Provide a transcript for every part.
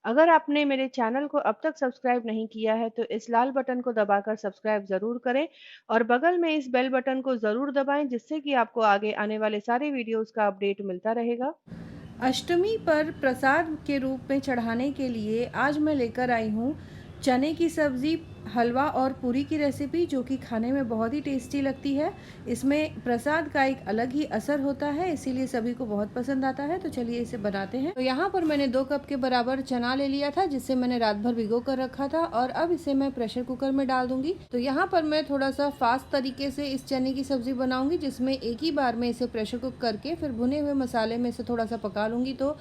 अगर आपने मेरे चैनल को अब तक सब्सक्राइब नहीं किया है तो इस लाल बटन को दबाकर सब्सक्राइब ज़रूर करें और बगल में इस बेल बटन को ज़रूर दबाएं जिससे कि आपको आगे आने वाले सारे वीडियोस का अपडेट मिलता रहेगा। अष्टमी पर प्रसाद के रूप में चढ़ाने के लिए आज मैं लेकर आई हूँ चने की सब्ज़ी, हलवा और पूरी की रेसिपी, जो कि खाने में बहुत ही टेस्टी लगती है। इसमें प्रसाद का एक अलग ही असर होता है, इसीलिए सभी को बहुत पसंद आता है। तो चलिए इसे बनाते हैं। तो यहाँ पर मैंने 2 कप के बराबर चना ले लिया था, जिसे मैंने रात भर भिगो कर रखा था, और अब इसे मैं प्रेशर कुकर में डाल दूंगी। तो यहाँ पर मैं थोड़ा सा फास्ट तरीके से इस चने की सब्ज़ी बनाऊंगी, जिसमें एक ही बार में इसे प्रेशर कुक करके फिर भुने हुए मसाले में इसे थोड़ा सा पका लूँगी। तो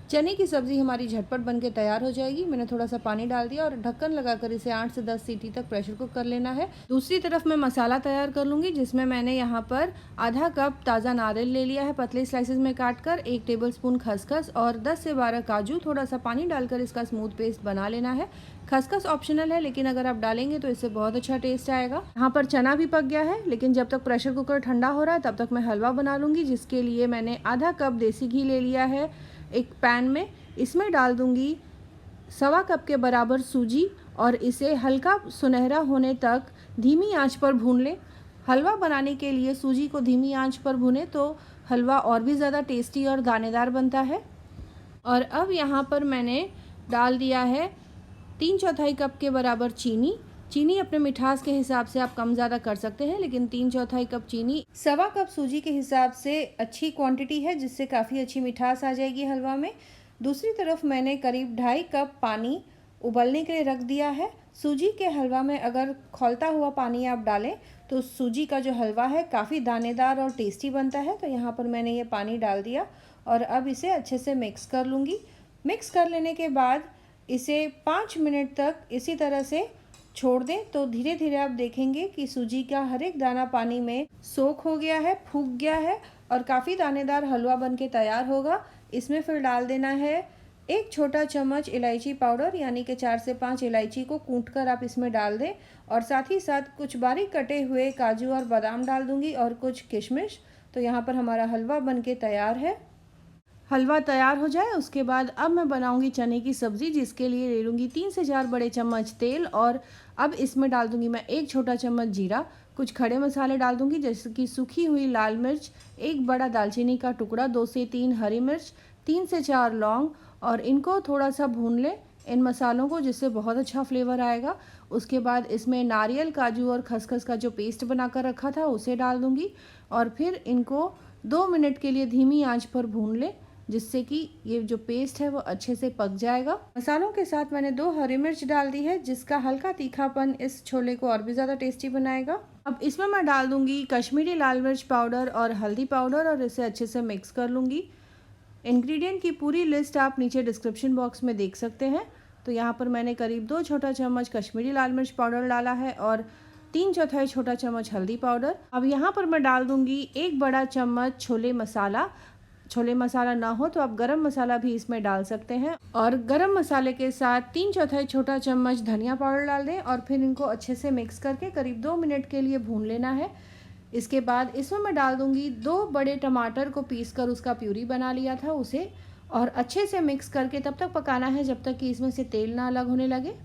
चने की सब्ज़ी हमारी झटपट बन के तैयार हो जाएगी। मैंने थोड़ा सा पानी डाल दिया और ढक्कन लगाकर इसे 8 से 10 सीटी तक प्रेशर कुक कर लेना है। दूसरी तरफ मैं मसाला तैयार कर लूँगी, जिसमें मैंने यहाँ पर आधा कप ताज़ा नारियल ले लिया है पतले स्लाइसेस में काट कर, 1 टेबलस्पून खसखस और 10 से 12 काजू। थोड़ा सा पानी डालकर इसका स्मूथ पेस्ट बना लेना है। खसखस ऑप्शनल है, लेकिन अगर आप डालेंगे तो इससे बहुत अच्छा टेस्ट आएगा। यहाँ पर चना भी पक गया है, लेकिन जब तक प्रेशर कुकर ठंडा हो रहा है तब तक मैं हलवा बना लूँगी, जिसके लिए मैंने आधा कप देसी घी ले लिया है एक पैन में। इसमें डाल दूंगी 1.25 कप के बराबर सूजी और इसे हल्का सुनहरा होने तक धीमी आंच पर भून लें। हलवा बनाने के लिए सूजी को धीमी आंच पर भुने तो हलवा और भी ज़्यादा टेस्टी और दानेदार बनता है। और अब यहाँ पर मैंने डाल दिया है 3/4 कप के बराबर चीनी। चीनी अपने मिठास के हिसाब से आप कम ज़्यादा कर सकते हैं, लेकिन 3/4 कप चीनी 1.25 कप सूजी के हिसाब से अच्छी क्वांटिटी है, जिससे काफ़ी अच्छी मिठास आ जाएगी हलवा में। दूसरी तरफ मैंने करीब 2.5 कप पानी उबलने के लिए रख दिया है। सूजी के हलवा में अगर खौलता हुआ पानी आप डालें तो सूजी का जो हलवा है काफ़ी दानेदार और टेस्टी बनता है। तो यहाँ पर मैंने ये पानी डाल दिया और अब इसे अच्छे से मिक्स कर लूँगी। मिक्स कर लेने के बाद इसे 5 मिनट तक इसी तरह से छोड़ दें, तो धीरे धीरे आप देखेंगे कि सूजी का हर एक दाना पानी में सोख हो गया है, फूक गया है और काफ़ी दानेदार हलवा बन के तैयार होगा। इसमें फिर डाल देना है 1 छोटा चम्मच इलायची पाउडर, यानी कि 4 से 5 इलायची को कूट कर आप इसमें डाल दें, और साथ ही साथ कुछ बारीक कटे हुए काजू और बादाम डाल दूंगी और कुछ किशमिश। तो यहाँ पर हमारा हलवा बन के तैयार है। हलवा तैयार हो जाए उसके बाद अब मैं बनाऊंगी चने की सब्ज़ी, जिसके लिए ले लूँगी 3 से 4 बड़े चम्मच तेल, और अब इसमें डाल दूंगी मैं 1 छोटा चम्मच जीरा। कुछ खड़े मसाले डाल दूंगी, जैसे कि सूखी हुई लाल मिर्च, 1 बड़ा दालचीनी का टुकड़ा, 2 से 3 हरी मिर्च, 3 से 4 लौंग, और इनको थोड़ा सा भून लें इन मसालों को, जिससे बहुत अच्छा फ्लेवर आएगा। उसके बाद इसमें नारियल, काजू और खसखस का जो पेस्ट बनाकर रखा था उसे डाल दूंगी, और फिर इनको 2 मिनट के लिए धीमी आंच पर भून लें, जिससे कि ये जो पेस्ट है वो अच्छे से पक जाएगा। मसालों के साथ मैंने 2 हरी मिर्च डाल दी है, जिसका हल्का तीखापन इस छोले को और भी ज़्यादा टेस्टी बनाएगा। अब इसमें मैं डाल दूंगी कश्मीरी लाल मिर्च पाउडर और हल्दी पाउडर, और इसे अच्छे से मिक्स कर लूँगी। इंग्रेडिएंट की पूरी लिस्ट आप नीचे डिस्क्रिप्शन बॉक्स में देख सकते हैं। तो यहाँ पर मैंने करीब 2 छोटा चम्मच कश्मीरी लाल मिर्च पाउडर डाला है और 3/4 छोटा चम्मच हल्दी पाउडर। अब यहाँ पर मैं डाल दूंगी 1 बड़ा चम्मच छोले मसाला। छोले मसाला ना हो तो आप गरम मसाला भी इसमें डाल सकते हैं, और गरम मसाले के साथ 3/4 छोटा चम्मच धनिया पाउडर डाल दें, और फिर इनको अच्छे से मिक्स करके करीब 2 मिनट के लिए भून लेना है। इसके बाद इसमें मैं डाल दूंगी 2 बड़े टमाटर को पीस कर उसका प्यूरी बना लिया था उसे, और अच्छे से मिक्स करके तब तक पकाना है जब तक कि इसमें से तेल ना अलग होने लगे।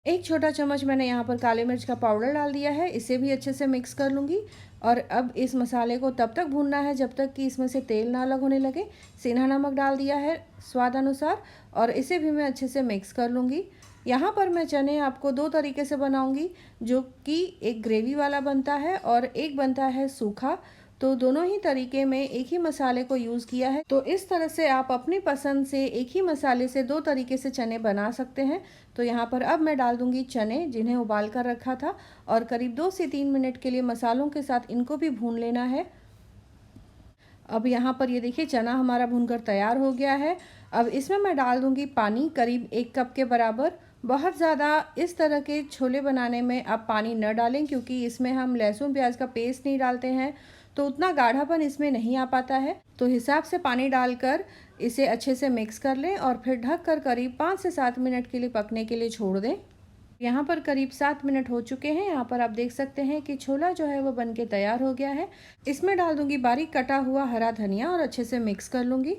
1 छोटा चम्मच मैंने यहाँ पर काले मिर्च का पाउडर डाल दिया है, इसे भी अच्छे से मिक्स कर लूँगी। और अब इस मसाले को तब तक भूनना है जब तक कि इसमें से तेल ना अलग होने लगे। सेंधा नमक डाल दिया है स्वाद अनुसार, और इसे भी मैं अच्छे से मिक्स कर लूँगी। यहाँ पर मैं चने आपको 2 तरीके से बनाऊँगी, जो कि एक ग्रेवी वाला बनता है और एक बनता है सूखा। तो दोनों ही तरीके में एक ही मसाले को यूज़ किया है, तो इस तरह से आप अपनी पसंद से एक ही मसाले से 2 तरीके से चने बना सकते हैं। तो यहाँ पर अब मैं डाल दूंगी चने, जिन्हें उबाल कर रखा था, और करीब 2 से 3 मिनट के लिए मसालों के साथ इनको भी भून लेना है। अब यहाँ पर ये देखिए चना हमारा भूनकर तैयार हो गया है। अब इसमें मैं डाल दूंगी पानी, करीब 1 कप के बराबर। बहुत ज़्यादा इस तरह के छोले बनाने में आप पानी न डालें, क्योंकि इसमें हम लहसुन प्याज का पेस्ट नहीं डालते हैं, तो उतना गाढ़ापन इसमें नहीं आ पाता है। तो हिसाब से पानी डालकर इसे अच्छे से मिक्स कर लें, और फिर ढक कर करीब 5 से 7 मिनट के लिए पकने के लिए छोड़ दें। यहाँ पर करीब 7 मिनट हो चुके हैं। यहाँ पर आप देख सकते हैं कि छोला जो है वो बनके तैयार हो गया है। इसमें डाल दूंगी बारीक कटा हुआ हरा धनिया और अच्छे से मिक्स कर लूँगी।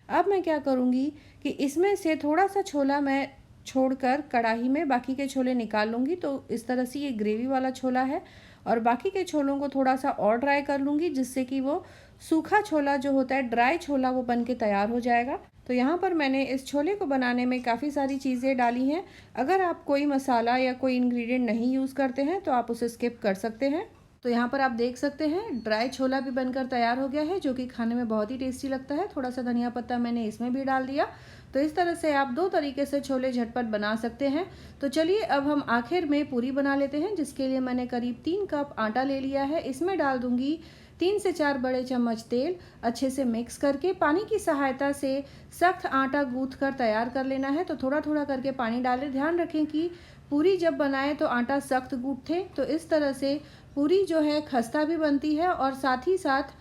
अब मैं क्या करूँगी कि इसमें से थोड़ा-सा छोला मैं छोड़कर कढ़ाई में बाकी के छोले निकाल लूँगी। तो इस तरह से ये ग्रेवी वाला छोला है और बाकी के छोलों को थोड़ा-सा और ड्राई कर लूँगी, जिससे कि वो सूखा छोला जो होता है, ड्राई छोला, वो बन के तैयार हो जाएगा। तो यहाँ पर मैंने इस छोले को बनाने में काफ़ी सारी चीज़ें डाली हैं। अगर आप कोई मसाला या कोई इंग्रेडिएंट नहीं यूज़ करते हैं तो आप उसे स्किप कर सकते हैं। तो यहाँ पर आप देख सकते हैं ड्राई छोला भी बनकर तैयार हो गया है, जो कि खाने में बहुत ही टेस्टी लगता है। थोड़ा सा धनिया पत्ता मैंने इसमें भी डाल दिया। तो इस तरह से आप 2 तरीके से छोले झटपट बना सकते हैं। तो चलिए अब हम आखिर में पूरी बना लेते हैं, जिसके लिए मैंने करीब 3 कप आटा ले लिया है। इसमें डाल दूंगी 3 से 4 बड़े चम्मच तेल। अच्छे से मिक्स करके पानी की सहायता से सख्त आटा गूँथ कर तैयार कर लेना है। तो थोड़ा थोड़ा करके पानी डालें। ध्यान रखें कि पूरी जब बनाएं तो आटा सख्त गूँथे। तो इस तरह से पूरी जो है खस्ता भी बनती है और साथ ही साथ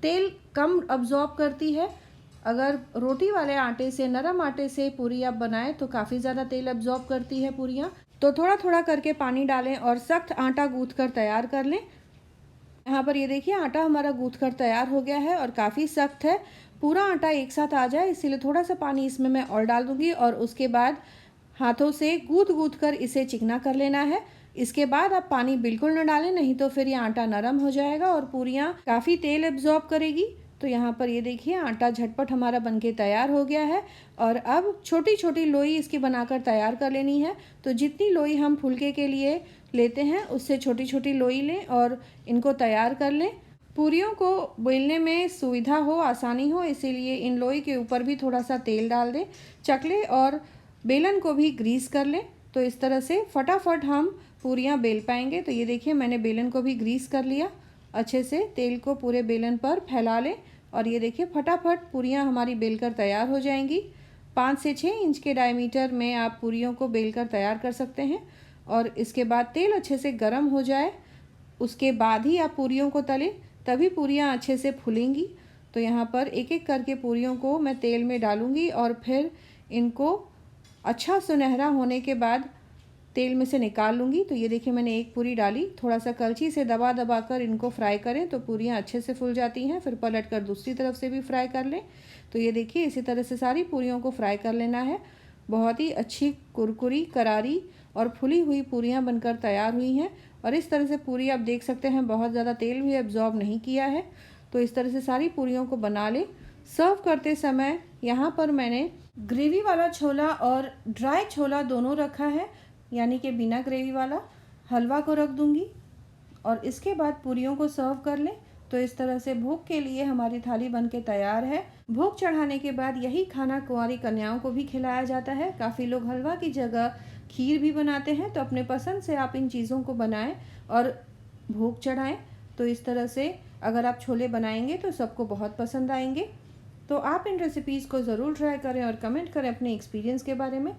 तेल कम अब्जॉर्ब करती है। अगर रोटी वाले आटे से, नरम आटे से पूरी आप बनाएं तो काफ़ी ज़्यादा तेल अब्जॉर्ब करती है पूरियाँ। तो थोड़ा थोड़ा करके पानी डालें और सख्त आटा गूँथ कर तैयार कर लें। यहाँ पर ये देखिए आटा हमारा गूँथ कर तैयार हो गया है और काफ़ी सख्त है। पूरा आटा एक साथ आ जाए इसीलिए थोड़ा सा पानी इसमें मैं और डाल दूँगी और उसके बाद हाथों से गूँथ कर इसे चिकना कर लेना है। इसके बाद आप पानी बिल्कुल न डालें, नहीं तो फिर ये आटा नरम हो जाएगा और पूरियाँ काफ़ी तेल एब्जॉर्ब करेगी। तो यहाँ पर ये देखिए आटा झटपट हमारा बनके तैयार हो गया है और अब छोटी छोटी लोई इसकी बनाकर तैयार कर लेनी है। तो जितनी लोई हम फुलके के लिए लेते हैं उससे छोटी छोटी लोई लें और इनको तैयार कर लें। पूरियों को बेलने में सुविधा हो, आसानी हो, इसीलिए इन लोई के ऊपर भी थोड़ा सा तेल डाल दें। चकले और बेलन को भी ग्रीस कर लें। तो इस तरह से फटाफट हम पूरियाँ बेल पाएंगे। तो ये देखिए मैंने बेलन को भी ग्रीस कर लिया। अच्छे से तेल को पूरे बेलन पर फैला लें और ये देखिए फटाफट पूरियाँ हमारी बेलकर तैयार हो जाएंगी। 5 से 6 इंच के डायमीटर में आप पूरियों को बेलकर तैयार कर सकते हैं और इसके बाद तेल अच्छे से गर्म हो जाए उसके बाद ही आप पूरियों को तलें, तभी पूरियाँ अच्छे से फूलेंगी। तो यहाँ पर एक एक करके पूरियों को मैं तेल में डालूँगी और फिर इनको अच्छा सुनहरा होने के बाद तेल में से निकाल लूँगी। तो ये देखिए मैंने एक पूरी डाली। थोड़ा सा कलछी से दबा दबा कर इनको फ्राई करें तो पूरियाँ अच्छे से फूल जाती हैं। फिर पलट कर दूसरी तरफ से भी फ्राई कर लें। तो ये देखिए इसी तरह से सारी पूरियों को फ्राई कर लेना है। बहुत ही अच्छी कुरकुरी, करारी और फुली हुई पूरियाँ बनकर तैयार हुई हैं। और इस तरह से पूरी आप देख सकते हैं बहुत ज़्यादा तेल भी एब्जॉर्ब नहीं किया है। तो इस तरह से सारी पूरियों को बना लें। सर्व करते समय यहाँ पर मैंने ग्रेवी वाला छोला और ड्राई छोला दोनों रखा है, यानी कि बिना ग्रेवी वाला। हलवा को रख दूंगी और इसके बाद पूरियों को सर्व कर लें। तो इस तरह से भोग के लिए हमारी थाली बनके तैयार है। भोग चढ़ाने के बाद यही खाना कुंवारी कन्याओं को भी खिलाया जाता है। काफ़ी लोग हलवा की जगह खीर भी बनाते हैं। तो अपने पसंद से आप इन चीज़ों को बनाएं और भोग चढ़ाएं। तो इस तरह से अगर आप छोले बनाएंगे तो सबको बहुत पसंद आएंगे। तो आप इन रेसिपीज़ को ज़रूर ट्राई करें और कमेंट करें अपने एक्सपीरियंस के बारे में।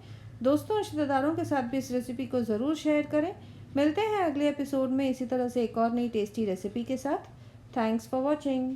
दोस्तों, रिश्तेदारों के साथ भी इस रेसिपी को ज़रूर शेयर करें। मिलते हैं अगले एपिसोड में इसी तरह से एक और नई टेस्टी रेसिपी के साथ। Thanks for watching.